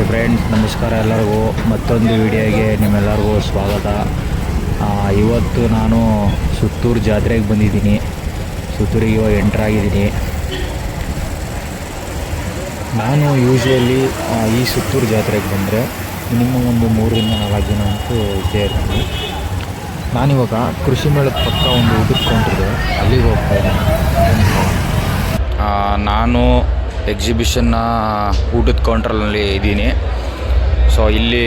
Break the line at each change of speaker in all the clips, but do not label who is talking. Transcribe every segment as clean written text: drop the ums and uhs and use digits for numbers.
Friends, ನಮಸ್ಕಾರ ಎಲ್ಲರಿಗೂ. ಮತ್ತೊಂದು ವಿಡಿಯೋಗೆ ನಿಮ್ಮೆಲ್ಲರಿಗೂ ಸ್ವಾಗತ. ಇವತ್ತು ನಾನು ಸುತ್ತೂರು ಜಾತ್ರೆಗೆ ಬಂದಿದ್ದೀನಿ. ಸುತ್ತೂರಿಗೆ ಇವಾಗ ಎಂಟ್ರಾಗಿದ್ದೀನಿ. ನಾನು ಯೂಶ್ವಲಿ ಈ ಸುತ್ತೂರು ಜಾತ್ರೆಗೆ ಬಂದರೆ ಮಿನಿಮಮ್ ಒಂದು 3 ರಿಂದ 4 ದಿನ ಅಂತೂ ಇದ್ದೇ ಇರ್ತೀನಿ. ನಾನಿವಾಗ ಕೃಷಿ ಮೇಳದ ಪಕ್ಕ ಒಂದು ಊಟದ ಕೌಂಟ್ರಿದೆ, ಅಲ್ಲಿಗೆ ಹೋಗ್ತಾ ಇದ್ದೀನಿ. ನಾನು ಎಕ್ಸಿಬಿಷನ್ನ ಊಟದ ಕೌಂಟ್ರಲ್ಲಿ ಇದ್ದೀನಿ. ಸೊ ಇಲ್ಲಿ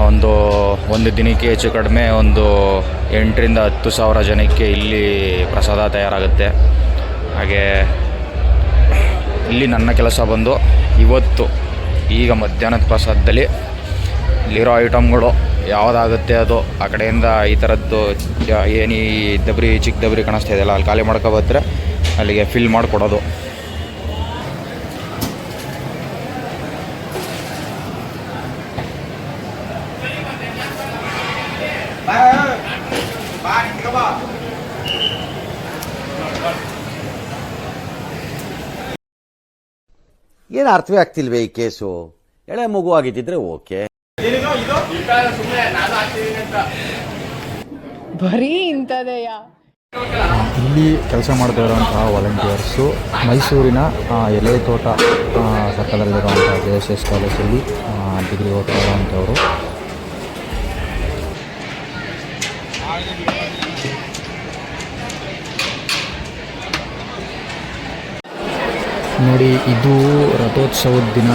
ಒಂದು ದಿನಕ್ಕೆ ಹೆಚ್ಚು ಕಡಿಮೆ ಒಂದು 8 ರಿಂದ 10 ಸಾವಿರ ಜನಕ್ಕೆ ಇಲ್ಲಿ ಪ್ರಸಾದ ತಯಾರಾಗುತ್ತೆ. ಹಾಗೆ ಇಲ್ಲಿ ನನ್ನ ಕೆಲಸ ಬಂದು ಇವತ್ತು ಈಗ ಮಧ್ಯಾಹ್ನದ ಪ್ರಸಾದದಲ್ಲಿ ಇಲ್ಲಿರೋ ಐಟಮ್ಗಳು ಯಾವುದಾಗುತ್ತೆ ಅದು ಆ ಕಡೆಯಿಂದ ಈ ಥರದ್ದು ಏನು ಈ ದಬ್ರಿ ಚಿಕ್ಕ ದಬ್ರಿ ಕಾಣಿಸ್ತಾ ಇದೆಯಲ್ಲ, ಅಲ್ಲಿ ಖಾಲಿ ಮಾಡ್ಕೊಬತ್ರೆ ಅಲ್ಲಿಗೆ ಫಿಲ್ ಮಾಡಿಕೊಡೋದು.
ಏನು ಅರ್ಥವೇ ಆಗ್ತಿಲ್ವೇ ಈ ಕೇಸು? ಎಳೆ ಮಗು ಆಗಿದ್ದಿದ್ರೆ ಓಕೆ.
ಬರೀ ಇಂಥದೆಯ.
ಇಲ್ಲಿ ಕೆಲಸ ಮಾಡ್ತಾ ಇರೋಂತಹ ವಾಲಂಟಿಯರ್ಸು ಮೈಸೂರಿನ ಎಲೆ ತೋಟ ಸರ್ಕಲಲ್ಲಿರುವಂಥ JSS ಕಾಲೇಜಲ್ಲಿ ಡಿಗ್ರಿ ಓದ್ತಾ ಇರೋವಂಥವ್ರು. ನೋಡಿ, ಇದು ರಥೋತ್ಸವದ ದಿನ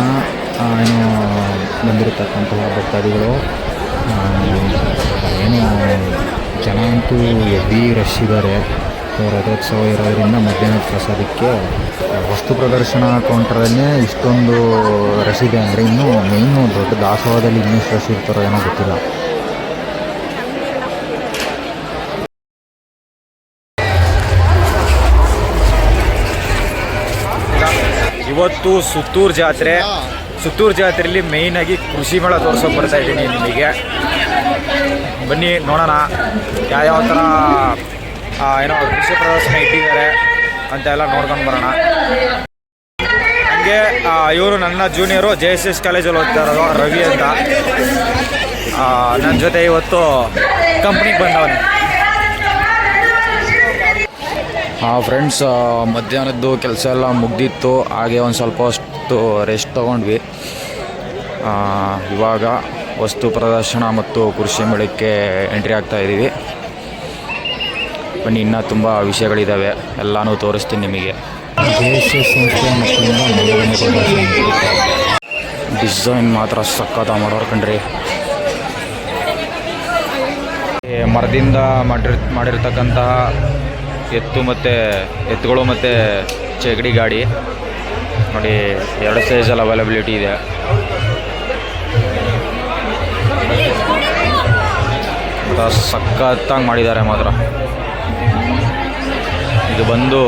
ಏನು ಬಂದಿರತಕ್ಕಂತಹ ಭಕ್ತಾದಿಗಳು. ಏನು ಜನ ಅಂತೂ ಹೆವಿ ರಶ್ ಇದ್ದಾರೆ. ರಥೋತ್ಸವ ಇರೋದ್ರಿಂದ ಮಧ್ಯಾಹ್ನದ ಪ್ರಸಾದಕ್ಕೆ ವಸ್ತು ಪ್ರದರ್ಶನ ಕೌಂಟರನ್ನೇ ಇಷ್ಟೊಂದು ರಶ್ ಇದೆ ಅಂದರೆ ಇನ್ನೂ ಮೇಯ್ನು ದೊಡ್ಡ ದಾಸೋಹದಲ್ಲಿ ಇನ್ನಷ್ಟು ರಶ್ ಇರ್ತಾರೋ ಏನೋ ಗೊತ್ತಿಲ್ಲ. ಇವತ್ತು ಸುತ್ತೂರು ಜಾತ್ರೆಯಲ್ಲಿ ಮೇಯ್ನಾಗಿ ಕೃಷಿ ಮೇಳ ತೋರಿಸೋಕೆ ಬರ್ತಾ ಇದ್ದೀನಿ ನಿಮಗೆ. ಬನ್ನಿ ನೋಡೋಣ ಯಾವ್ಯಾವ ಥರ ಏನೋ ಕೃಷಿ ಪ್ರದರ್ಶನ ಇಟ್ಟಿದ್ದಾರೆ ಅಂತ ಎಲ್ಲ ನೋಡ್ಕೊಂಡು ಬರೋಣ. ಹಾಗೆ ಇವರು ನನ್ನ ಜೂನಿಯರು JSS ಕಾಲೇಜಲ್ಲಿ ಓದ್ತಾ ಇರೋದು ರವಿ ಅಂತ. ನನ್ನ ಜೊತೆ ಇವತ್ತು ಕಂಪ್ನಿಗೆ ಬಂದವನು. ಫ್ರೆಂಡ್ಸ್, ಮಧ್ಯಾಹ್ನದ್ದು ಕೆಲಸ ಎಲ್ಲ ಮುಗ್ದಿತ್ತು. ಹಾಗೆ ಒಂದು ಸ್ವಲ್ಪ ಅಷ್ಟು ರೆಸ್ಟ್ ತೊಗೊಂಡ್ವಿ. ಇವಾಗ ವಸ್ತು ಪ್ರದರ್ಶನ ಮತ್ತು ಕೃಷಿ ಮೇಳಕ್ಕೆ ಎಂಟ್ರಿ ಆಗ್ತಾ ಇದ್ದೀವಿ. ಬನ್ನಿ, ಇನ್ನೂ ತುಂಬ ವಿಷಯಗಳಿದ್ದಾವೆ, ಎಲ್ಲನೂ ತೋರಿಸ್ತೀನಿ ನಿಮಗೆ. JSS ಸಂಸ್ಥೆ ಮಕ್ಕಳಿಂದ ಡಿಸೈನ್ ಮಾತ್ರ ಸಖತ್ ಮಾಡೋರು ಕಣ್ರಿ. ಮರದಿಂದ ಮಾಡಿರ್ತಕ್ಕಂತಹ ಎತ್ತುಗಳು ಮತ್ತು ಚಗಡಿ ಗಾಡಿ ನೋಡಿ, 2 ಸೈಜಲ್ಲಿ ಅವೈಲಬಿಲಿಟಿ ಇದೆ. ಸಖತ್ತಾಗಿ ಮಾಡಿದ್ದಾರೆ ಮಾತ್ರ. ಇದು ಬಂದು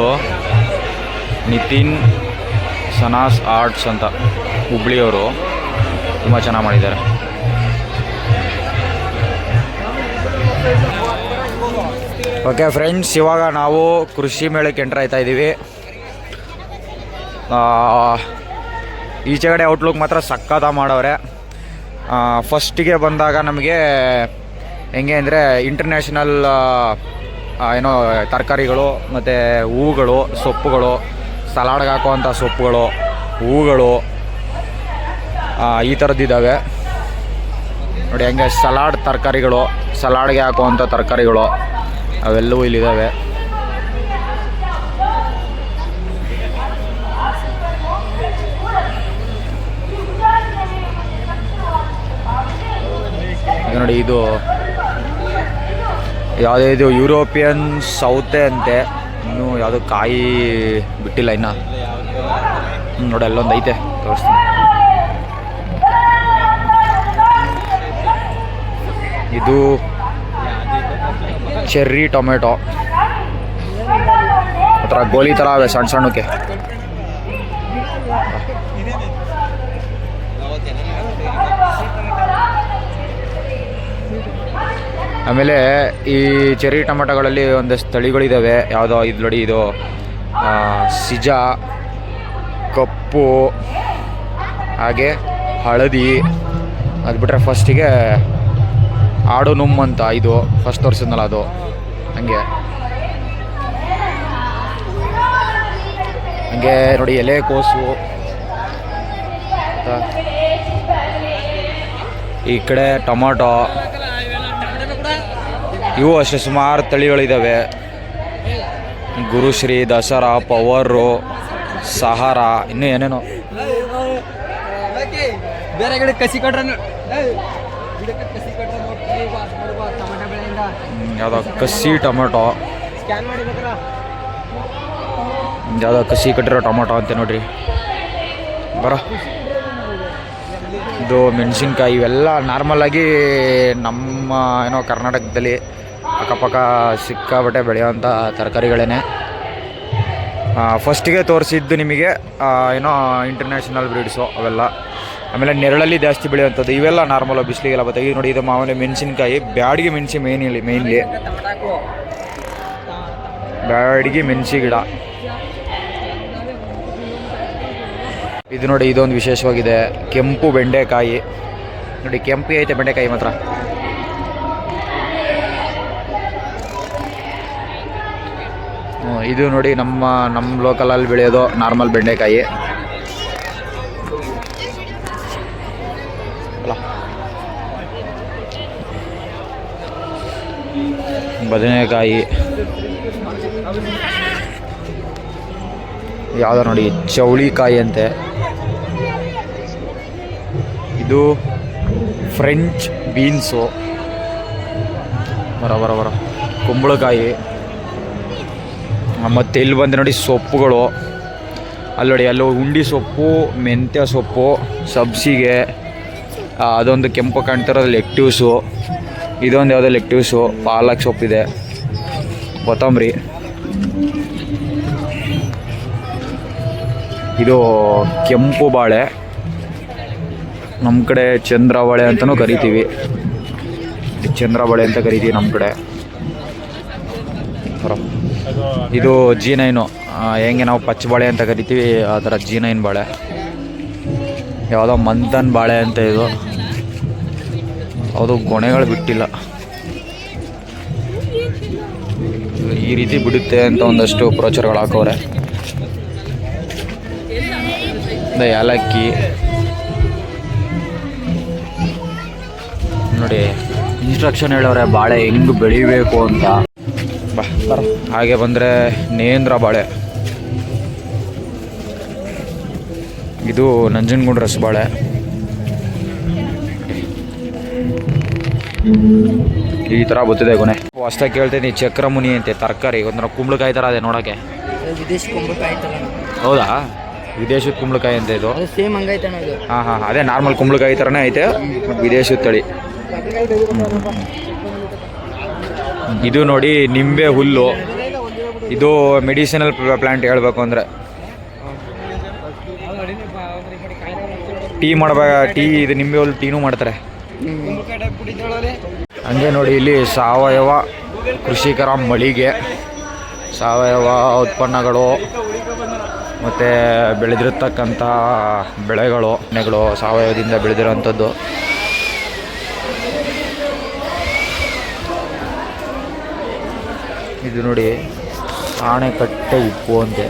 ನಿತಿನ್ ಸನಾಸ್ ಆರ್ಟ್ಸ್ ಅಂತ ಹುಬ್ಳಿಯವರು, ತುಂಬ ಚೆನ್ನಾಗಿ ಮಾಡಿದ್ದಾರೆ. ಓಕೆ ಫ್ರೆಂಡ್ಸ್, ಇವಾಗ ನಾವು ಕೃಷಿ ಮೇಳಕ್ಕೆ ಎಂಟ್ರ್ ಆಯ್ತಾ ಇದ್ದೀವಿ. ಈಚೆಗಡೆ ಔಟ್ಲುಕ್ ಮಾತ್ರ ಸಖತ್ತಾಗಿ ಮಾಡವ್ರೆ. ಫಸ್ಟಿಗೆ ಬಂದಾಗ ನಮಗೆ ಹೆಂಗೆ ಅಂದರೆ ಇಂಟರ್ನ್ಯಾಷನಲ್ ಏನೋ ತರಕಾರಿಗಳು ಮತ್ತು ಹೂಗಳು, ಸೊಪ್ಪುಗಳು, ಸಲಾಡ್ಗೆ ಹಾಕುವಂಥ ಸೊಪ್ಪುಗಳು, ಹೂಗಳು ಈ ಥರದ್ದಿದ್ದಾವೆ ನೋಡಿ. ಹೆಂಗೆ ತರಕಾರಿಗಳು, ಸಲಾಡ್ಗೆ ಹಾಕುವಂಥ ತರಕಾರಿಗಳು ಅವೆಲ್ಲವೂ ಇಲ್ಲಿದ್ದಾವೆ. ನೋಡಿ, ಇದು ಇದು ಯುರೋಪಿಯನ್ ಸೌತೆ ಅಂತೆ. ಇನ್ನೂ ಯಾವುದೋ ಕಾಯಿ ಬಿಟ್ಟಿಲ್ಲ ಇನ್ನು. ನೋಡಿ, ಅಲ್ಲೊಂದು ಐತೆ, ತೋರಿಸ್ತೀನಿ. ಇದು ಚೆರ್ರಿ ಟೊಮೆಟೊ, ಆ ಥರ ಗೋಲಿ ಥರ ಅವೆ ಸಣ್ಣ ಸಣ್ಣಕ್ಕೆ. ಆಮೇಲೆ ಈ ಚೆರ್ರಿ ಟೊಮೆಟೊಗಳಲ್ಲಿ ಒಂದಷ್ಟು ತಳಿಗಳಿದ್ದಾವೆ. ಯಾವುದೋ ಇದು ನೋಡಿ, ಇದು ಸಿಜಾ, ಕಪ್ಪು, ಹಾಗೆ ಹಳದಿ. ಅದು ಬಿಟ್ಟರೆ ಫಸ್ಟಿಗೆ ಆಡು ನುಮ್ ಅಂತ ಇದು ಫಸ್ಟ್ ತೋರಿಸಿದ್ನಲ್ಲ ಅದು ಹಂಗೆ ನೋಡಿ ಎಲೆಕೋಸು. ಈ ಕಡೆ ಟೊಮಾಟೊ, ಇವು ಅಷ್ಟೇ ಸುಮಾರು ತಳಿಗಳಿದ್ದಾವೆ. ಗುರುಶ್ರೀ, ದಸರಾ, ಪವರು, ಸಹಾರ, ಇನ್ನೂ ಏನೇನೋ.
ಬೇರೆ ಕಡೆ ಕಸಿ ಕಟ್ರ
ಯಾವುದೋ ಕಸಿ ಟೊಮೆಟೊ, ಯಾವುದೋ ಕಸಿ ಕಟ್ಟಿರೋ ಟೊಮೆಟೊ ಅಂತ ನೋಡ್ರಿ. ಇದು ಮೆಣಸಿನ್ಕಾಯಿ. ಇವೆಲ್ಲ ನಾರ್ಮಲಾಗಿ ನಮ್ಮ ಏನೋ ಕರ್ನಾಟಕದಲ್ಲಿ ಅಕ್ಕಪಕ್ಕ ಸಿಕ್ಕಾಬಟ್ಟೆ ಬೆಳೆಯೋವಂಥ ತರಕಾರಿಗಳೇ. ಫಸ್ಟಿಗೆ ತೋರಿಸಿದ್ದು ನಿಮಗೆ ಏನೋ ಇಂಟರ್ನ್ಯಾಷನಲ್ ಬ್ರೀಡ್ಸು ಅವೆಲ್ಲ. ಆಮೇಲೆ ನೆರಳಲ್ಲಿ ಜಾಸ್ತಿ ಬೆಳೆಯುವಂಥದ್ದು ಇವೆಲ್ಲ ನಾರ್ಮಲ್ ಬಿಸಿಲಿಗೆಲ್ಲ ಬತ್ತಾಗಿ ನೋಡಿ. ಇದು ಮಾಮೂಲಿ ಮೆಣಸಿನ್ಕಾಯಿ, ಬ್ಯಾಡಿಗೆ ಮೆಣಸಿ ಮೇಯ್ನ್ಲಿ ಬ್ಯಾಡಿಗೆ ಮೆಣಸಿ ಗಿಡ. ಇದು ನೋಡಿ, ಇದೊಂದು ವಿಶೇಷವಾಗಿದೆ, ಕೆಂಪು ಬೆಂಡೆಕಾಯಿ. ನೋಡಿ ಕೆಂಪು ಐತೆ ಬೆಂಡೆಕಾಯಿ ಮಾತ್ರ. ಇದು ನೋಡಿ ನಮ್ಮ ಲೋಕಲಲ್ಲಿ ಬೆಳೆಯೋದು ನಾರ್ಮಲ್ ಬೆಂಡೆಕಾಯಿ. ಬದನೆಕಾಯಿ, ಯಾವುದೋ ನೋಡಿ ಚೌಳಿಕಾಯಿ ಅಂತೆ. ಇದು ಫ್ರೆಂಚ್ ಬೀನ್ಸು. ಬರ ಕುಂಬಳಕಾಯಿ. ಮತ್ತು ಇಲ್ಲಿ ಬಂದರೆ ನೋಡಿ ಸೊಪ್ಪುಗಳು. ಅಲ್ಲಿ ನೋಡಿ, ಅಲ್ಲೂ ಉಂಡಿ ಸೊಪ್ಪು, ಮೆಂತ್ಯ ಸೊಪ್ಪು, ಸಬ್ಸಿಗೆ, ಅದೊಂದು ಕೆಂಪು ಕಾಣ್ತಿರೋದು ಲೆಕ್ಟ್ಯೂಸು. ಇದೊಂದು ಯಾವುದೋ ಲೆಕ್ಟ್ಯೂಸು, ಪಾಲಕ್ ಸೊಪ್ಪಿದೆ, ಕೊತ್ತಂಬರಿ. ಇದು ಕೆಂಪು ಬಾಳೆ, ನಮ್ಮ ಕಡೆ ಚಂದ್ರಬಾಳೆ ಅಂತಲೂ ಕರಿತೀವಿ. ಚಂದ್ರಬಾಳೆ ಅಂತ ಕರಿತೀವಿ ನಮ್ಮ ಕಡೆ. ಇದು G9, ಹೆಂಗೆ ನಾವು ಪಚ್ಚಬಾಳೆ ಅಂತ ಕರಿತೀವಿ ಆ ಥರ G9 ಬಾಳೆ. ಯಾವುದೋ ಮಂಥನ್ ಬಾಳೆ ಅಂತ ಇದು. ಅದು ಗೊನೆಗಳು ಬಿಟ್ಟಿಲ್ಲ, ಈ ರೀತಿ ಬಿಡುತ್ತೆ ಅಂತ ಒಂದಷ್ಟು ಪ್ರೋಚರ್ಗಳು ಹಾಕವ್ರೆ. ಏಲಕ್ಕಿ ನೋಡಿ, ಇನ್ಸ್ಟ್ರಕ್ಷನ್ ಹೇಳವ್ರೆ ಬಾಳೆ ಹೆಂಗೆ ಬೆಳಿಬೇಕು ಅಂತ. ಹಾಗೆ ಬಂದರೆ ನೇಂದ್ರ ಬಾಳೆ. ಇದು ನಂಜನಗೂಡು ರಸಬಾಳೆ. ಈ ಥರ ಗೊತ್ತಿದೆ ಗೊನೆ. ಹೊಸ್ದಾಗಿ ಕೇಳ್ತೀನಿ, ಚಕ್ರಮುನಿ ಅಂತೆ ತರಕಾರಿ. ಒಂಥರ ಕುಂಬಳಕಾಯಿ ಥರ ಅದೇ ನೋಡೋಕ್ಕೆ.
ವಿದೇಶಿ ಕುಂಬಳಕಾಯಿ.
ಹೌದಾ? ವಿದೇಶದ ಕುಂಬಳಕಾಯಿ ಅಂತ ಇದು.
ಸೇಮ್ ಹಂಗೈತೆ.
ಹಾಂ, ಅದೇ ನಾರ್ಮಲ್ ಕುಂಬಳಕಾಯಿ ಥರನೇ ಐತೆ, ವಿದೇಶದ ತಳಿ. ಇದು ನೋಡಿ ನಿಂಬೆ ಹುಲ್ಲು. ಇದು ಮೆಡಿಸಿನಲ್ ಪ್ಲಾಂಟ್ ಹೇಳ್ಬೇಕು ಅಂದರೆ. ಟೀ ಇದು ನಿಂಬೆ ಹುಲ್ಲು ಟೀನೂ ಮಾಡ್ತಾರೆ. ಹಂಗೆ ನೋಡಿ, ಇಲ್ಲಿ ಸಾವಯವ ಕೃಷಿಕರ ಮಳಿಗೆ, ಸಾವಯವ ಉತ್ಪನ್ನಗಳು ಮತ್ತು ಬೆಳೆದಿರತಕ್ಕಂಥ ಬೆಳೆಗಳು ಸಾವಯವದಿಂದ ಬೆಳೆದಿರೋವಂಥದ್ದು. ಇದು ನೋಡಿ ಆಣೆಕಟ್ಟೆ ಉಪ್ಪು ಅಂತೆ.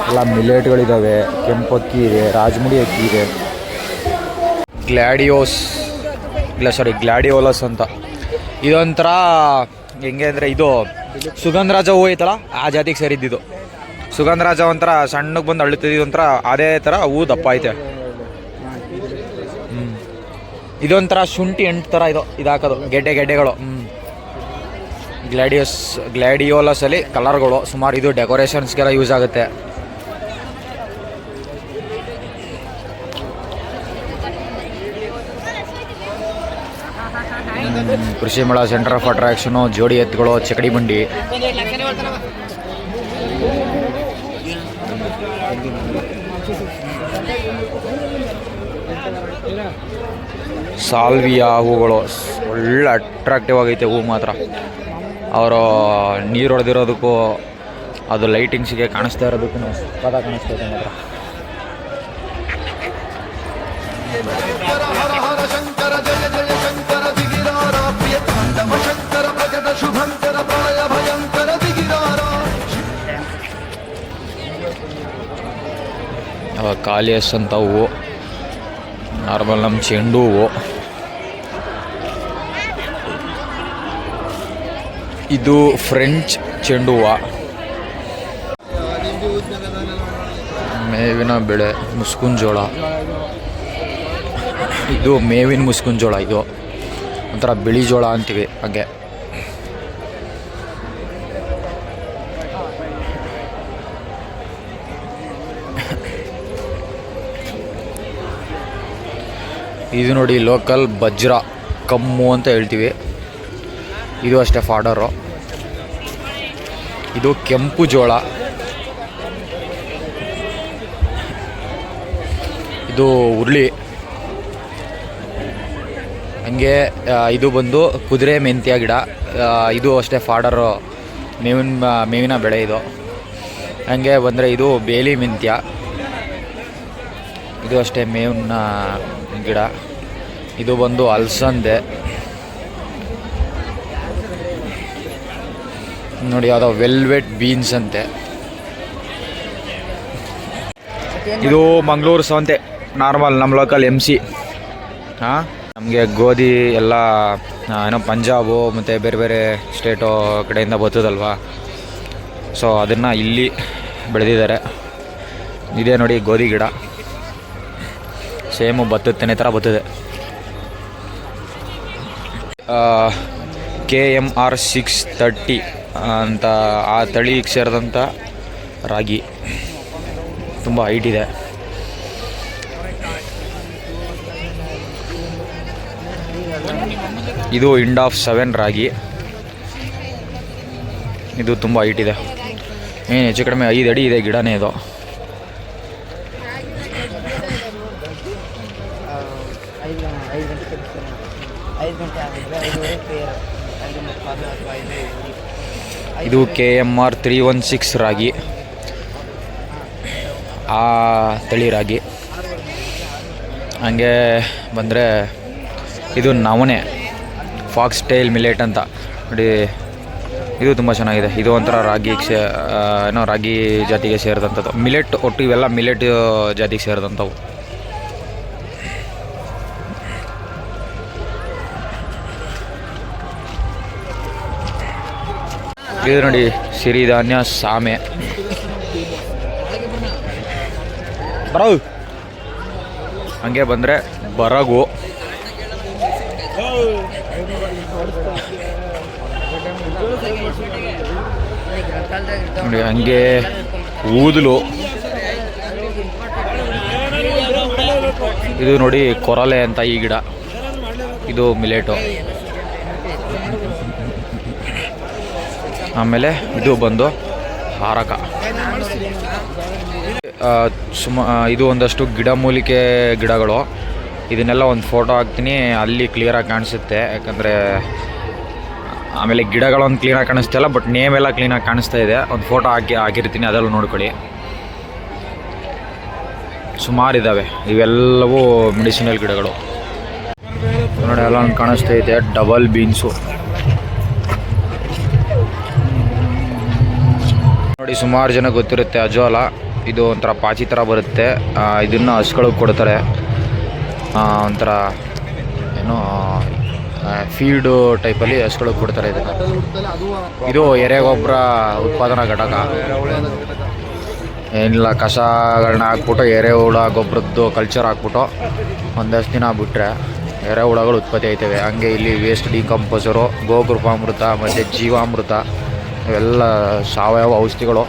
ಎಲ್ಲ ಮಿಲೆಟ್ಗಳಿದ್ದಾವೆ. ಕೆಂಪು ಅಕ್ಕಿ ಇದೆ, ರಾಜಮುಡಿ ಅಕ್ಕಿ ಇದೆ. ಗ್ಲಾಡಿಯೋಲಸ್ ಅಂತ. ಇದೊಂಥರ ಹೆಂಗೆ ಅಂದರೆ, ಇದು ಸುಗಂಧರಾಜ ಹೂವು ಐತಲ್ಲ ಆ ಜಾತಿಗೆ ಸೇರಿದ್ದಿದ್ದು. ಸುಗಂಧರಾಜ ಒಂಥರ ಸಣ್ಣಗೆ ಬಂದು ಅಳುತ್ತಿದ್ದು, ಒಂಥರ ಅದೇ ಥರ ಹೂವು ದಪ್ಪ ಐತೆ. ಇದೊಂಥರ ಶುಂಠಿ ಎಂಟು ಥರ ಇದು ಹಾಕೋದು, ಗೆಡ್ಡೆಗಳು. ಗ್ಲಾಡಿಯೋಲಸಲ್ಲಿ ಕಲರ್ಗಳು ಸುಮಾರು. ಇದು ಡೆಕೋರೇಷನ್ಸ್ಗೆಲ್ಲ ಯೂಸ್ ಆಗುತ್ತೆ. ಕೃಷಿ ಮೇಳ, ಸೆಂಟರ್ ಆಫ್ ಅಟ್ರಾಕ್ಷನು, ಜೋಡಿ ಎತ್ತುಗಳು, ಚಕಡಿ ಬಂಡಿ. ಸಾಲ್ವಿಯಾ ಹೂಗಳು ಒಳ್ಳೆ ಅಟ್ರಾಕ್ಟಿವ್ ಆಗೈತೆ ಹೂ ಮಾತ್ರ. ಅವರು ನೀರು ಹೊಡೆದಿರೋದಕ್ಕೂ ಅದು ಲೈಟಿಂಗ್ಸಿಗೆ ಕಾಣಿಸ್ತಾ ಇರೋದಕ್ಕೂ ಪದ ಕಾಣಿಸ್ತೈತೆ ಮಾತ್ರ. ಕಾಲಿಯಸ್ ಅಂತ ಹೂವು, ನಾರ್ಮಲ್ ನಮ್ಮ ಚೆಂಡು ಹೂವು. ಇದು ಫ್ರೆಂಚ್ ಚೆಂಡು ಹೂವು. ಮೇವಿನ ಬೆಳೆ ಮುಸ್ಕುನ್ ಜೋಳ. ಇದು ಮೇವಿನ ಮುಸ್ಕುನ್ ಜೋಳ. ಇದು ಒಂಥರ ಬಿಳಿ ಜೋಳ ಅಂತೀವಿ ಹಾಗೆ. ಇದು ನೋಡಿ ಲೋಕಲ್ ಬಜ್ರ ಕಮ್ಮು ಅಂತ ಹೇಳ್ತೀವಿ. ಇದು ಅಷ್ಟೇ ಫಾಡರು. ಇದು ಕೆಂಪು ಜೋಳ. ಇದು ಹುರುಳಿ. ಹಂಗೆ ಇದು ಬಂದು ಕುದುರೆ ಮೆಂತ್ಯ ಗಿಡ. ಇದು ಅಷ್ಟೇ ಫಾಡರು, ಮೇವಿನ ಬೆಳೆ ಇದು. ಹಂಗೆ ಬಂದರೆ ಇದು ಬೇಲಿ ಮೆಂತ್ಯ. ಇದು ಅಷ್ಟೇ ಮೇವಿನ ಗಿಡ. ಇದು ಬಂದು ಅಲಸಂದೆ. ನೋಡಿ ಯಾವುದೋ ವೆಲ್ವೆಟ್ ಬೀನ್ಸ್ ಅಂತೆ. ಇದು ಮಂಗಳೂರು ಸೌಂತೆ, ನಾರ್ಮಲ್ ನಮ್ಮ ಲೋಕಲ್ MC. ಹಾಂ, ನಮಗೆ ಗೋಧಿ ಎಲ್ಲ ಏನೋ ಪಂಜಾಬು ಮತ್ತು ಬೇರೆ ಬೇರೆ ಸ್ಟೇಟು ಕಡೆಯಿಂದ ಬರ್ತದಲ್ವಾ, ಸೊ ಅದನ್ನು ಇಲ್ಲಿ ಬೆಳೆದಿದ್ದಾರೆ. ಇದೇ ನೋಡಿ ಗೋಧಿ ಗಿಡ, ಸೇಮು ಭತ್ತದ ತೆನೆ ಥರ ಬರ್ತದೆ. KMR 630 ಅಂತ ಆ ತಳಿಗೆ ಸೇರಿದಂಥ ರಾಗಿ. ತುಂಬ ಹೈಟ್ ಇದೆ. ಇದು ಇಂಡ್ ಆಫ್ 7 ರಾಗಿ. ಇದು ತುಂಬ ಹೈಟ್ ಇದೆ. ಏನು ಹೆಚ್ಚು ಕಡಿಮೆ 5 ಅಡಿ ಇದೆ ಗಿಡನೇ ಇದು. ಇದು KMR 316 ರಾಗಿ, ಆ ತಳಿ ರಾಗಿ. ಹಂಗೆ ಬಂದರೆ ಇದು ನವಣೆ, ಫಾಕ್ಸ್ ಟೈಲ್ ಮಿಲೆಟ್ ಅಂತ ನೋಡಿ. ಇದು ತುಂಬ ಚೆನ್ನಾಗಿದೆ. ಇದು ಒಂಥರ ರಾಗಿಗೆ ಏನೋ ರಾಗಿ ಜಾತಿಗೆ ಸೇರಿದಂಥದ್ದು. ಮಿಲೆಟ್ ಒಟ್ಟು ಇವೆಲ್ಲ ಮಿಲೆಟ್ ಜಾತಿಗೆ ಸೇರಿದಂಥವು. ಇದು ನೋಡಿ ಸಿರಿಧಾನ್ಯ ಸಾಮೆ. ಬರಗು. ಹಂಗೆ ಬಂದರೆ ಬರಗು. ನೋಡಿ ಹಂಗೆ ಊದಲು. ಇದು ನೋಡಿ ಕೊರಲೆ ಅಂತ ಈ ಗಿಡ. ಇದು ಮಿಲೆಟು. ಆಮೇಲೆ ಇದು ಬಂದು ಹಾರಕ. ಇದು ಒಂದಷ್ಟು ಗಿಡಮೂಲಿಕೆ ಗಿಡಗಳು. ಇದನ್ನೆಲ್ಲ ಒಂದು ಫೋಟೋ ಹಾಕ್ತೀನಿ, ಅಲ್ಲಿ ಕ್ಲಿಯರಾಗಿ ಕಾಣಿಸುತ್ತೆ. ಯಾಕಂದರೆ ಆಮೇಲೆ ಗಿಡಗಳೊಂದು ಕ್ಲೀನಾಗಿ ಕಾಣಿಸ್ತಾಯಿಲ್ಲ, ಬಟ್ ನೇಮ್ ಎಲ್ಲ ಕ್ಲೀನಾಗಿ ಕಾಣಿಸ್ತಾ ಇದೆ. ಒಂದು ಫೋಟೋ ಹಾಕಿರ್ತೀನಿ, ಅದೆಲ್ಲ ನೋಡ್ಕೊಳ್ಳಿ. ಸುಮಾರು ಇದ್ದಾವೆ. ಇವೆಲ್ಲವೂ ಮೆಡಿಸಿನಲ್ ಗಿಡಗಳು. ನೋಡಿ ಎಲ್ಲ ಕಾಣಿಸ್ತೈತೆ ಡಬಲ್ ಬೀನ್ಸು. ನೋಡಿ ಸುಮಾರು ಜನ ಗೊತ್ತಿರುತ್ತೆ ಅಜೋಲ. ಇದು ಒಂಥರ ಪಾಚಿ ಥರ ಬರುತ್ತೆ. ಇದನ್ನು ಹಸುಗಳಿಗೆ ಕೊಡ್ತಾರೆ. ಒಂಥರ ಏನೋ ಫೀಡು ಟೈಪಲ್ಲಿ ಹಸುಗಳಿಗೆ ಕೊಡ್ತಾರೆ ಇದನ್ನು. ಇದು ಎರೆಗೊಬ್ಬರ ಉತ್ಪಾದನಾ ಘಟಕ. ಏನಿಲ್ಲ, ಕಸಗಳನ್ನ ಹಾಕ್ಬಿಟ್ಟು ಎರೆಹುಳ ಗೊಬ್ಬರದ್ದು ಕಲ್ಚರ್ ಹಾಕ್ಬಿಟ್ಟು ಒಂದಷ್ಟು ದಿನ ಬಿಟ್ಟರೆ ಎರೆಹುಳಗಳು ಉತ್ಪತ್ತಿ ಆಯ್ತವೆ. ಹಂಗೆ ಇಲ್ಲಿ ವೇಸ್ಟ್ ಡಿಕಂಪೋಸರು, ಗೋಕೃಪಾಮೃತ ಮತ್ತು ಜೀವಾಮೃತ ಇವೆಲ್ಲ ಸಾವಯವ ಔಷಧಿಗಳು.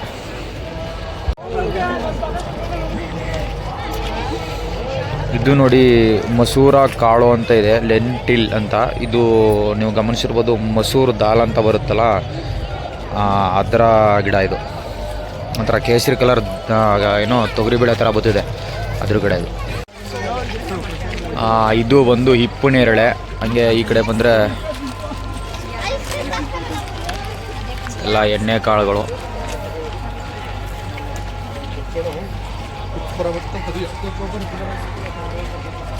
ಇದು ನೋಡಿ ಮಸೂರ ಕಾಳು ಅಂತ ಇದೆ, ಲೆಂಟಿಲ್ ಅಂತ. ಇದು ನೀವು ಗಮನಿಸಿರ್ಬೋದು, ಮಸೂರು ದಾಲ್ ಅಂತ ಬರುತ್ತಲ್ಲ, ಅದರ ಗಿಡ ಇದು. ಒಂಥರ ಕೇಸರಿ ಕಲರ್ ಏನೋ ತೊಗರಿಬೇಳೆ ಥರ ಬತ್ತಿದೆ, ಅದ್ರ ಗಿಡ ಇದು. ಇದು ಬಂದು ಹಿಪ್ಪು ನೇರಳೆ. ಹಂಗೆ ಈ ಕಡೆ ಬಂದರೆ ಎಲ್ಲ ಎಣ್ಣೆ ಕಾಳುಗಳು.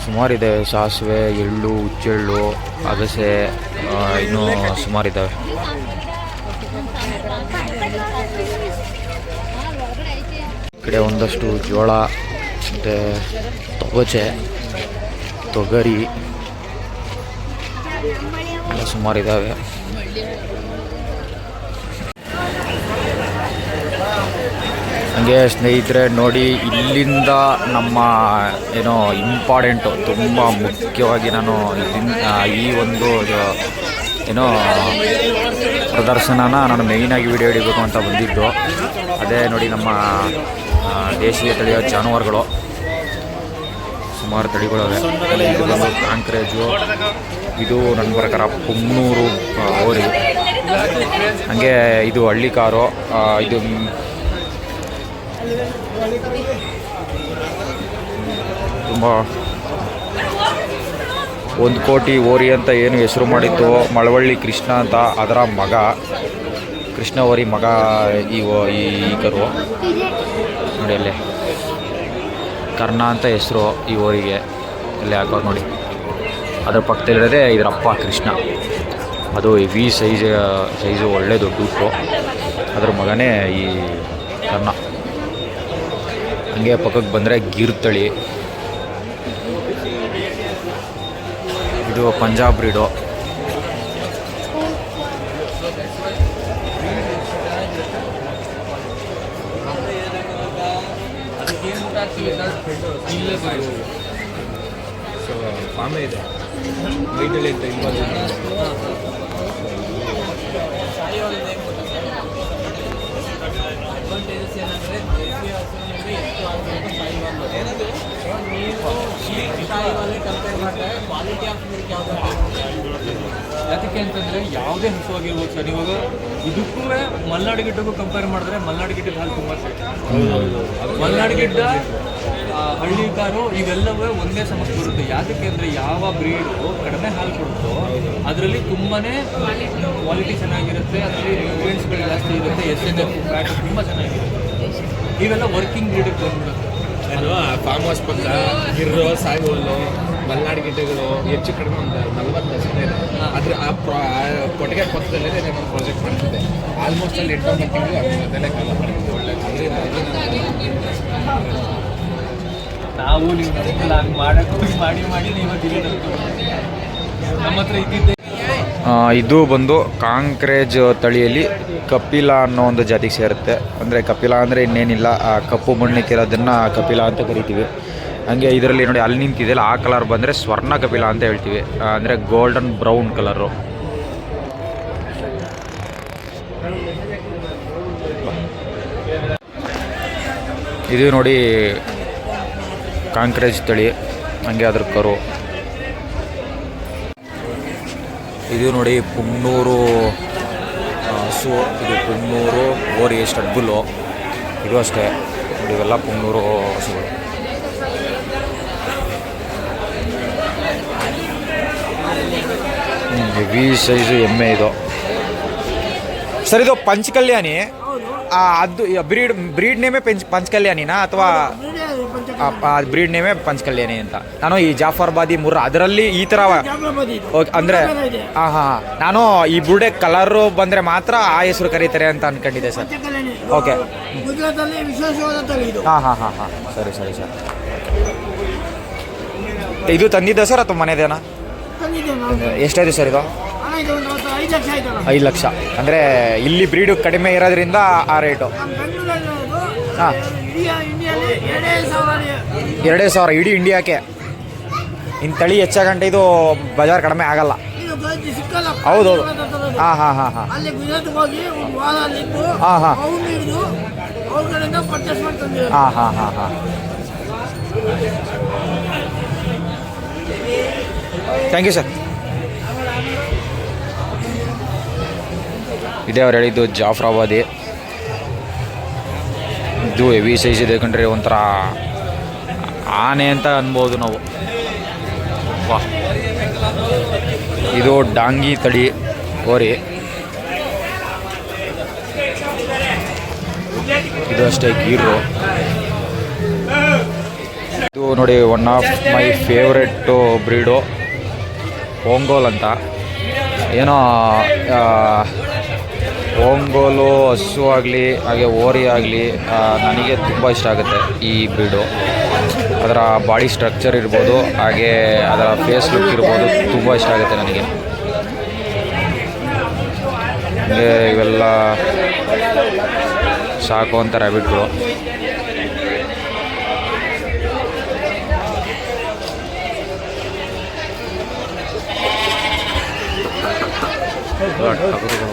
ಸುಮಾರಿದೆ, ಸಾಸಿವೆ, ಎಳ್ಳು, ಹುಚ್ಚೆಳ್ಳು, ಅಗಸೆ, ಇನ್ನೂ ಸುಮಾರಿದ್ದಾವೆ. ಈ ಕಡೆ ಒಂದಷ್ಟು ಜೋಳ ಮತ್ತು ತೊಗರಿ ಎಲ್ಲ ಸುಮಾರಿದ್ದಾವೆ. ಹಾಗೆ ಸ್ನೇಹಿತರೆ ನೋಡಿ, ಇಲ್ಲಿಂದ ನಮ್ಮ ಏನೋ ಇಂಪಾರ್ಟೆಂಟು, ತುಂಬ ಮುಖ್ಯವಾಗಿ ನಾನು ಈ ಒಂದು ಏನೋ ಪ್ರದರ್ಶನನ ನಾನು ಮೇಯ್ನಾಗಿ ವಿಡಿಯೋ ಹಿಡಿಬೇಕು ಅಂತ ಬಂದಿದ್ದು. ಅದೇ ನೋಡಿ ನಮ್ಮ ದೇಶೀಯ ತಳಿಯ ಜಾನುವಾರುಗಳು, ಸುಮಾರು ತಳಿಗಳವೆ. ಇದು ಬಂದು ಕಾಂಕ್ರೇಜು, ಇದು ನನ್ನ ಪ್ರಕಾರ ಪುಂಗ್ನೂರು ಹೋರಿ. ಹಾಗೆ ಇದು ಹಳ್ಳಿಕಾರು, ಇದು ತುಂಬ 1 ಕೋಟಿ ಓರಿ ಅಂತ ಏನು ಹೆಸರು ಮಾಡಿತ್ತು ಮಳವಳ್ಳಿ ಕೃಷ್ಣ ಅಂತ, ಅದರ ಮಗ ಕೃಷ್ಣ ಓರಿ ಮಗ ಈ ಕರು ನೋಡಿ. ಅಲ್ಲೇ ಕರ್ಣ ಅಂತ ಹೆಸರು ಈ ಓರಿಗೆ, ಅಲ್ಲೇ ಹಾಕೋರು ನೋಡಿ. ಅದರ ಪಕ್ಕದಲ್ಲಿರೋದೇ ಇದರಪ್ಪ ಕೃಷ್ಣ. ಅದು ಹೆವಿ ಸೈಜು ಒಳ್ಳೆ ದೊಡ್ಡ ಉಪ್ಪು, ಅದ್ರ ಮಗನೇ ಈ ಕರ್ಣ. ಹಂಗೆ ಪಕ್ಕಕ್ಕೆ ಬಂದರೆ ಗಿರ್ ತಳಿ, ಇದು ಪಂಜಾಬ್ ಬ್ರೀಡು.
ಯಾಕೆ ಅಂತಂದರೆ ಯಾವುದೇ ಹಸುವಾಗಿರ್ಬೋದು ಸರ್, ಇವಾಗ ಇದಕ್ಕೂ ಮಲೆನಾಡು ಗಿಡ್ಡಕ್ಕೂ ಕಂಪೇರ್ ಮಾಡಿದ್ರೆ ಮಲೆನಾಡು ಗಿಡ್ಡದ ಹಾಲು ತುಂಬ ಸಿಗುತ್ತೆ. ಮಲೆನಾಡು ಗಿಡ್ಡ, ಹಳ್ಳಿಕಾರು ಇವೆಲ್ಲವೂ ಒಂದೇ ಸಮಸ್ಯೆ ಬರುತ್ತೆ. ಯಾಕೆ ಅಂದರೆ ಯಾವ ಬ್ರೀಡು ಕಡಿಮೆ ಹಾಲು ಕೊಡುತ್ತೋ ಅದರಲ್ಲಿ ತುಂಬಾ ಕ್ವಾಲಿಟಿ ಚೆನ್ನಾಗಿರುತ್ತೆ, ಅದರಲ್ಲಿ ನ್ಯೂಟ್ರಿಯೆಂಟ್ಸ್ಗಳು ಜಾಸ್ತಿ ಇರುತ್ತೆ, SNF ಫ್ಯಾಟ್ ತುಂಬ ಚೆನ್ನಾಗಿರುತ್ತೆ. ಇವೆಲ್ಲ ವರ್ಕಿಂಗ್ ಬ್ರೀಡಿಗೆ ಬಂದ್ಬಿಡುತ್ತೆ
ಅಲ್ವಾ. ಫಾರ್ಮ್ ಹೌಸ್ ಪಕ್ಕ ಗಿರ್ರೋ, ಸಾಯಿಹುಲ್ಲು, ಮಲೆನಾಡು ಗಿಡ್ಡಗಳು ಹೆಚ್ಚು ಕಡಿಮೆ ಒಂದು 40% ಇದೆ. ಆದರೆ ಆ ಕೊಟ್ಟಿಗೆ ಪಕ್ಕದಲ್ಲೇ ನಾನು ಪ್ರಾಜೆಕ್ಟ್ ಮಾಡ್ತಿದ್ದೆ. ಆಲ್ಮೋಸ್ಟ್ ಅಲ್ಲಿ 8-9 ತಿಂಗಳು ಅದರಲ್ಲೇ ಕಾಲ ಮಾಡಿದ್ದೆ. ಒಳ್ಳೆಯದು.
ನಾವು ನೀವು ಮಾಡೋಕ್ಕೆ ಮಾಡಿ ನೀವು ನಮ್ಮ ಹತ್ರ ಇದ್ದಿದ್ದೆ.
ಇದು ಬಂದು ಕಾಂಕ್ರೇಜ್ ತಳಿಯಲ್ಲಿ ಕಪಿಲ ಅನ್ನೋ ಒಂದು ಜಾತಿಗೆ ಸೇರುತ್ತೆ. ಅಂದರೆ ಕಪಿಲ ಅಂದರೆ ಇನ್ನೇನಿಲ್ಲ, ಕಪ್ಪು ಮಣ್ಣಿಕ್ಕಿರೋದನ್ನು ಕಪಿಲ ಅಂತ ಕರಿತೀವಿ. ಹಂಗೆ ಇದರಲ್ಲಿ ನೋಡಿ ಅಲ್ಲಿ ನಿಂತಿದೆಯಲ್ಲ, ಆ ಕಲರ್ ಬಂದರೆ ಸ್ವರ್ಣ ಕಪಿಲ ಅಂತ ಹೇಳ್ತೀವಿ. ಅಂದರೆ ಗೋಲ್ಡನ್ ಬ್ರೌನ್ ಕಲರು. ಇದು ನೋಡಿ ಕಾಂಕ್ರೇಜ್ ತಳಿ, ಹಂಗೆ ಅದ್ರ ಕರು. ಇದು ನೋಡಿ ಪುಂಗ್ನೂರು ಹಸು, ಇದು ಪುಂಗ್ನೂರು ಓರಿ ಸ್ಟಡ್ಬುಲ್ಲು, ಇದು ಅಷ್ಟೇ ನೋಡಿ. ಇವೆಲ್ಲ ಪುಂಗ್ನೂರು ಹಸುಗಳು. ಹೆವಿ ಸೈಜು ಎಮ್ಮೆ ಇದು. ಸರ್ ಇದು ಪಂಚಕಲ್ಯಾಣಿ, ಅದು ಬ್ರೀಡ್ ನೇಮೇ ಪಂಚಕಲ್ಯಾಣಿನಾ ಅಥವಾ ಬ್ರೀಡ್ ನೇಮೇ ಪಂಚಕಲ್ಯಾಣಿ ಅಂತ? ನಾನು ಈ ಜಾಫರ್ಬಾದಿ ಮುರ್ರಾ ಅದರಲ್ಲಿ ಈ ಥರ ಅಂದರೆ ಹಾಂ ನಾನು ಈ ಬುರ್ಡೆ ಕಲರು ಬಂದರೆ ಮಾತ್ರ ಆ ಹೆಸರು ಕರೀತಾರೆ ಅಂತ ಅಂದ್ಕೊಂಡಿದ್ದೆ ಸರ್. ಓಕೆ, ಹಾಂ ಸರಿ ಸರ್. ಇದು ತಂದಿದ್ದ ಸರ್ ಅಥವಾ ಮನೆದೇನಾ? ಎಷ್ಟಾಯ್ತು ಸರ್ ಇದು? 5 ಲಕ್ಷ. ಅಂದರೆ ಇಲ್ಲಿ ಬ್ರೀಡು ಕಡಿಮೆ ಇರೋದ್ರಿಂದ ಆ ರೇಟು. ಹಾಂ, 2,000 ಇಡೀ ಇಂಡಿಯಾಕ್ಕೆ. ಇನ್ನು ತಳಿ ಹೆಚ್ಚಾಗಂಟೆ ಇದು ಬಜಾರ್ ಕಡಿಮೆ ಆಗಲ್ಲ. ಹೌದೌದು. ಹಾಂ ಹಾಂ ಹಾಂ ಹಾಂ ಹಾಂ ಹಾಂ ಹಾಂ ಹಾಂ ಹಾಂ ಹಾಂ. Thank you sir. ಇದೇ ಅವ್ರು ಹೇಳಿದ್ದು ಜಾಫ್ರಾಬಾದಿ. ಇದು ಹೆವಿ ಸೈಜ್ ಇದೆ ಕಂಡ್ರೆ, ಒಂಥರ ಆನೆ ಅಂತ ಅನ್ಬೋದು ನಾವು. ವಾಹ್, ಇದು ಡಾಂಗಿ ತಳಿ ಓರಿ. ಇದು ಅಷ್ಟೇ ಗೀರು. ಇದು ನೋಡಿ one of my favourite breed Ongole ಅಂತ. ಏನೋ ಓಂಗೋಲು ಹಸು ಆಗಲಿ ಹಾಗೆ ಓರಿ ಆಗಲಿ ನನಗೆ ತುಂಬ ಇಷ್ಟ ಆಗುತ್ತೆ ಈ ಬ್ರೀಡು. ಅದರ ಬಾಡಿ ಸ್ಟ್ರಕ್ಚರ್ ಇರ್ಬೋದು, ಹಾಗೆ ಅದರ ಫೇಸ್ ಲುಕ್ ಇರ್ಬೋದು, ತುಂಬ ಇಷ್ಟ ಆಗುತ್ತೆ ನನಗೆ. ಹಾಗೆ ಇವೆಲ್ಲ ಸಾಕುವಂಥ ರ್ಯಾಬಿಟ್ಗಳು. ಟಗರುಗಳು,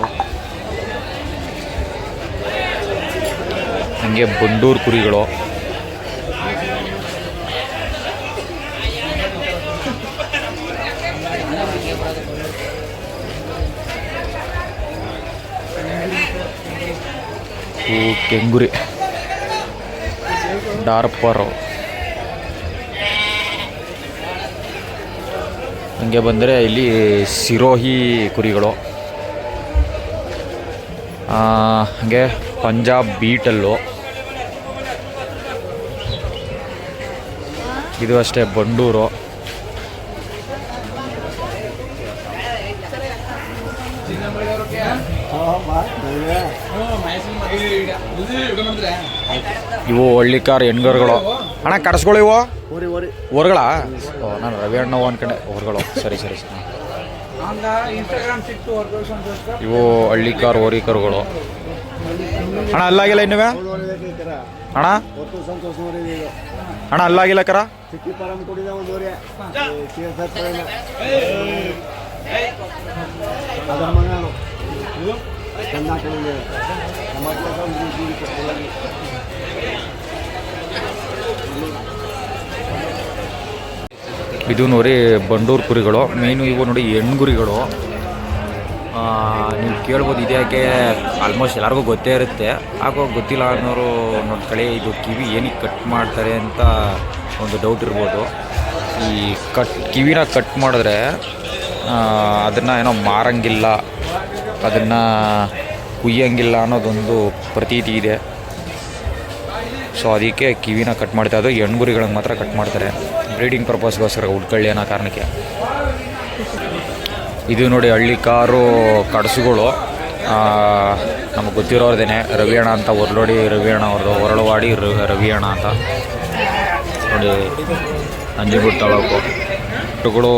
ಹಾಗೆ ಬಂಡೂರು ಕುರಿಗಳು, ಕೆಂಗುರಿ, ಡಾರ್ಪರು. ಹಂಗೆ ಬಂದರೆ ಇಲ್ಲಿ ಸಿರೋಹಿ ಕುರಿಗಳು, ಹಾಗೆ ಪಂಜಾಬ್ ಬೀಟಲ್ಲು, ಇದು ಅಷ್ಟೇ ಬಂಡೂರು. ಇವು ಹಳ್ಳಿಕಾರ್ ಹೆಣ್ಗರುಗಳು. ಅಣ್ಣ ಕಡಸ್ಗಳು ಇವು ಹೊರಗಳ. ನಾನು ರವಿ ಅಣ್ಣ ಅನ್ಕೊಂಡೆ ಹೊರಗಳು. ಸರಿ ಸರಿ ಸರಿ. ಇವು ಹಳ್ಳಿಕಾರ್ ಹೋರಿಕರುಗಳು. ಅಣ್ಣ ಅಲ್ಲಾಗಿಲ್ಲ ಇನ್ನುವೆ ಅಣ್ಣ? ಅಣ್ಣ ಅಲ್ಲಾಗಿಲ್ಲ ಕರ? ಇದು ನೋಡಿ ಬಂಡೂರು ಕುರಿಗಳು. ಮೇನು ಇವು ನೋಡಿ ಹೆಣ್ಗುರಿಗಳು. ನೀವು ಕೇಳ್ಬೋದು ಇದ್ಯಾಕೆ, ಆಲ್ಮೋಸ್ಟ್ ಎಲ್ಲರಿಗೂ ಗೊತ್ತೇ ಇರುತ್ತೆ. ಹಾಗೂ ಗೊತ್ತಿಲ್ಲ ಅನ್ನೋರು ನೋಡ್ಕೊಳ್ಳಿ, ಇದು ಕಿವಿ ಏನಕ್ಕೆ ಕಟ್ ಮಾಡ್ತಾರೆ ಅಂತ ಒಂದು ಡೌಟ್ ಇರ್ಬೋದು. ಈ ಕಿವಿನ ಕಟ್ ಮಾಡಿದ್ರೆ ಅದನ್ನು ಏನೋ ಮಾರಂಗಿಲ್ಲ, ಅದನ್ನು ಕುಯ್ಯಂಗಿಲ್ಲ ಅನ್ನೋದೊಂದು ಪ್ರತೀತಿ ಇದೆ. ಸೊ ಅದಕ್ಕೆ ಕಿವಿನ ಕಟ್ ಮಾಡ್ತಾರೆ. ಅದು ಹೆಣ್ಗುರಿಗಳಿಗೆ ಮಾತ್ರ ಕಟ್ ಮಾಡ್ತಾರೆ, ಬ್ರೀಡಿಂಗ್ ಪರ್ಪಸ್ಗೋಸ್ಕರ ಉಟ್ಕೊಳ್ಳಿ ಅನ್ನೋ ಕಾರಣಕ್ಕೆ. ಇದು ನೋಡಿ ಹಳ್ಳಿ ಕಾರು ಕಡಸುಗಳು. ನಮಗೆ ಗೊತ್ತಿರೋರ್ದೇನೆ ರವಿಯಣ್ಣ ಅಂತ, ಹೊರಲೋಡಿ ರವಿಯಣ್ಣ ಅವ್ರದ್ದು, ಹೊರಳವಾಡಿ ರವಿಯಣ್ಣ ಅಂತ ನೋಡಿ. ನಂಜನಗೂಡು ತಾಲೂಕು ಕರುಗಳು,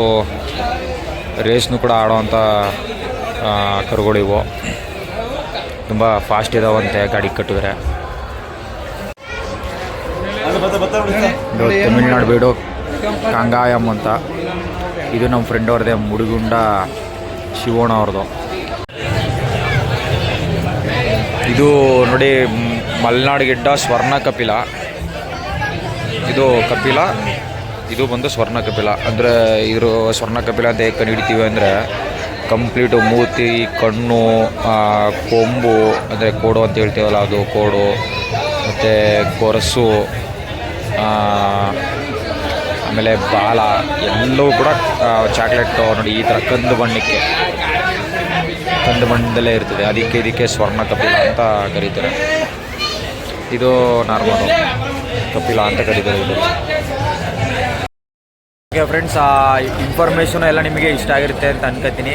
ರೇಸ್ನು ಕೂಡ ಆಡೋವಂಥ ಕರುಗಳು ಇವು. ತುಂಬ ಫಾಸ್ಟ್ ಇದಾವಂತೆ ಗಾಡಿ ಕಟ್ಟಿದ್ರೆ. ತಮಿಳ್ನಾಡು ಬೀಡು ಕಾಂಗಾಯಂ ಅಂತ. ಇದು ನಮ್ಮ ಫ್ರೆಂಡ್ ಅವ್ರದ್ದೇ, ಮುಡಿಗುಂಡ ಶಿವಣ್ಣ ಅವ್ರದ್ದು. ಇದು ನೋಡಿ ಮಲೆನಾಡು ಗಿಡ್ಡ ಸ್ವರ್ಣ ಕಪಿಲ. ಇದು ಕಪಿಲ, ಇದು ಬಂದು ಸ್ವರ್ಣ ಕಪಿಲ. ಅಂದರೆ ಇದ್ರ ಸ್ವರ್ಣ ಕಪಿಲ ಅಂತ ಹೇಗೆ ಕಂಡುಹಿಡಿತೀವಿ ಅಂದರೆ, ಕಂಪ್ಲೀಟು ಮೂತಿ, ಕಣ್ಣು, ಕೊಂಬು ಅಂದರೆ ಕೋಡು ಅಂತ ಹೇಳ್ತೀವಲ್ಲ ಅದು ಕೋಡು, ಮತ್ತು ಗೊರಸು, ಆಮೇಲೆ ಬಾಲ ಎಲ್ಲವೂ ಕೂಡ ಚಾಕ್ಲೇಟು ನೋಡಿ ಈ ಥರ ಕಂದು ಬಣ್ಣದಲ್ಲೇ ಇರ್ತದೆ. ಇದಕ್ಕೆ ಸ್ವರ್ಣ ಕಪಿಲ ಅಂತ ಕರೀತಾರೆ. ಇದು ನಾರ್ಮಲ್ ಕಪಿಲ ಅಂತ ಕರೀತಾರೆ ಇದು. ಓಕೆ ಫ್ರೆಂಡ್ಸ್, ಇನ್ಫಾರ್ಮೇಷನು ಎಲ್ಲ ನಿಮಗೆ ಇಷ್ಟ ಆಗಿರುತ್ತೆ ಅಂತ ಅನ್ಕೋತೀನಿ.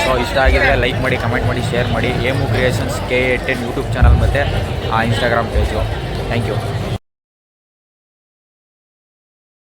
ಸೊ ಇಷ್ಟ ಆಗಿದ್ರೆ ಲೈಕ್ ಮಾಡಿ, ಕಮೆಂಟ್ ಮಾಡಿ, ಶೇರ್ ಮಾಡಿ. Hemu creations KA10 YouTube channel ಮತ್ತು ಇನ್ಸ್ಟಾಗ್ರಾಮ್ ಪೇಜು. Thank you.